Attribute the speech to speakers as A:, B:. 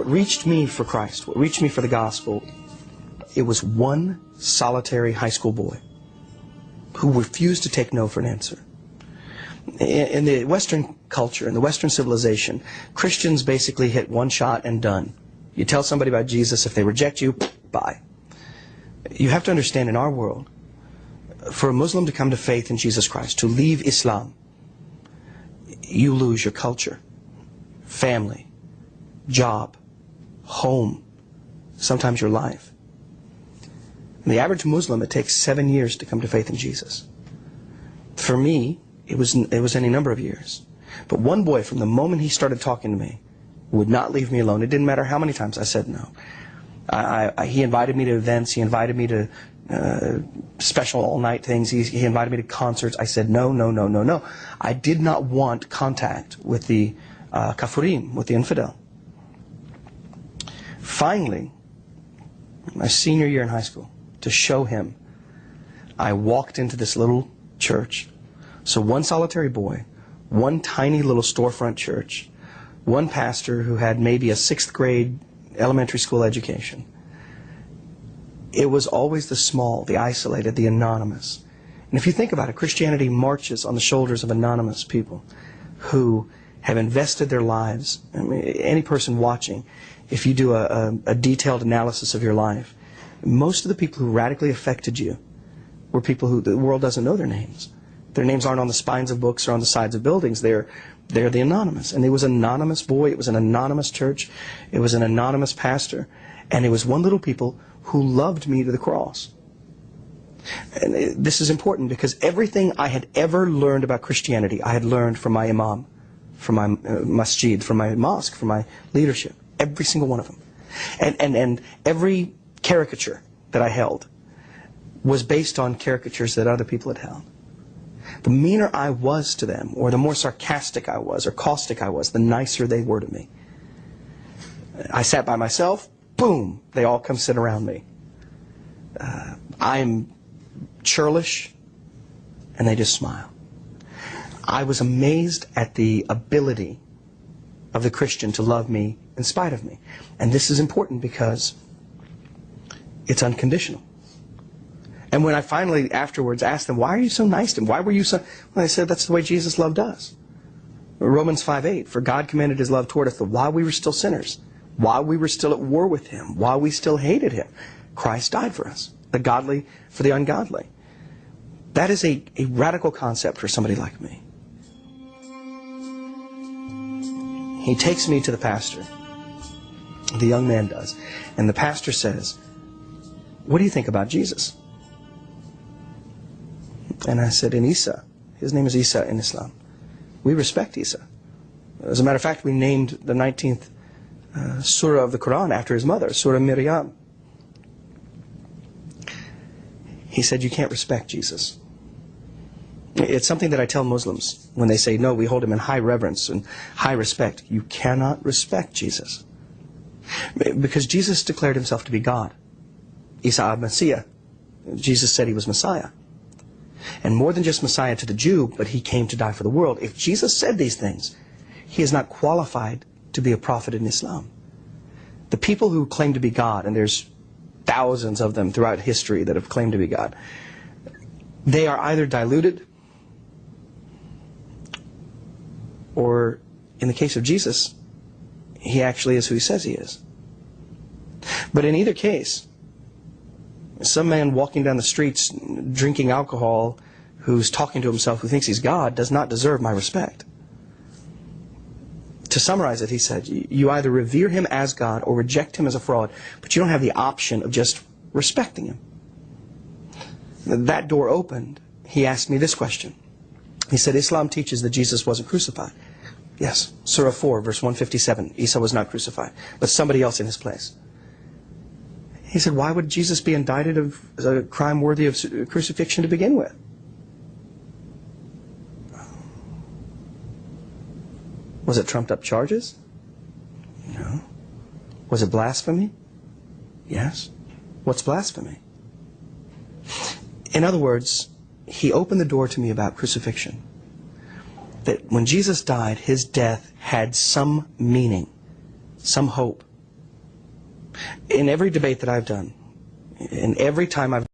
A: What reached me for Christ, what reached me for the gospel, it was one solitary high school boy who refused to take no for an answer. In the Western culture, in the Western civilization, Christians basically hit one shot and done. You tell somebody about Jesus, if they reject you, bye. You have to understand, in our world, for a Muslim to come to faith in Jesus Christ, to leave Islam, you lose your culture, family, job, home, sometimes your life. The average Muslim, it takes 7 years to come to faith in Jesus. For me, it was any number of years. But one boy, from the moment he started talking to me, would not leave me alone. It didn't matter how many times I said no. He invited me to events. He invited me to special all-night things. He invited me to concerts. I said no, no, no, no, no. I did not want contact with the kafurim, with the infidel. Finally, my senior year in high school, to show him, I walked into this little church. So one solitary boy, one tiny little storefront church, one pastor who had maybe a 6th grade elementary school education. It was always the small, the isolated, the anonymous. And if you think about it, Christianity marches on the shoulders of anonymous people who have invested their lives. I mean, any person watching, if you do a detailed analysis of your life, most of the people who radically affected you were people who the world doesn't know their names. Their names aren't on the spines of books or on the sides of buildings. They're the anonymous. And it was an anonymous boy. It was an anonymous church. It was an anonymous pastor. And it was one little people who loved me to the cross. And this is important because everything I had ever learned about Christianity, I had learned from my imam, from my masjid, from my mosque, from my leadership. Every single one of them. And every caricature that I held was based on caricatures that other people had held. The meaner I was to them, or the more sarcastic I was, or caustic I was, the nicer they were to me. I sat by myself, boom, they all come sit around me. I'm churlish, and they just smile. I was amazed at the ability of the Christian to love me in spite of me. And this is important because it's unconditional. And when I finally afterwards asked them, why are you so nice to him? Why were you so... Well, I said, that's the way Jesus loved us. Romans 5:8, for God commended his love toward us that while we were still sinners, while we were still at war with him, while we still hated him, Christ died for us, the godly for the ungodly. That is a radical concept for somebody like me. He takes me to the pastor. The young man does. And the pastor says, what do you think about Jesus? And I said, in Isa. His name is Isa in Islam. We respect Isa. As a matter of fact, we named the 19th surah of the Quran after his mother, Surah Maryam. He said, you can't respect Jesus. It's something that I tell Muslims when they say, no, we hold him in high reverence and high respect. You cannot respect Jesus. Because Jesus declared himself to be God. Isa al-Messiah. Jesus said he was Messiah. And more than just Messiah to the Jew, but he came to die for the world. If Jesus said these things, he is not qualified to be a prophet in Islam. The people who claim to be God, and there's thousands of them throughout history that have claimed to be God, they are either diluted, or in the case of Jesus, he actually is who he says he is. But in either case, some man walking down the streets drinking alcohol who's talking to himself, who thinks he's God, does not deserve my respect. To summarize it, he said, you either revere him as God or reject him as a fraud, but you don't have the option of just respecting him. That door opened. He asked me this question. He said, Islam teaches that Jesus wasn't crucified. Yes, Surah 4, verse 157, Isa was not crucified, but somebody else in his place. He said, why would Jesus be indicted of a crime worthy of crucifixion to begin with? Was it trumped up charges? No. Was it blasphemy? Yes. What's blasphemy? In other words, he opened the door to me about crucifixion. That when Jesus died, his death had some meaning, some hope, In every debate that I've done, and every time I've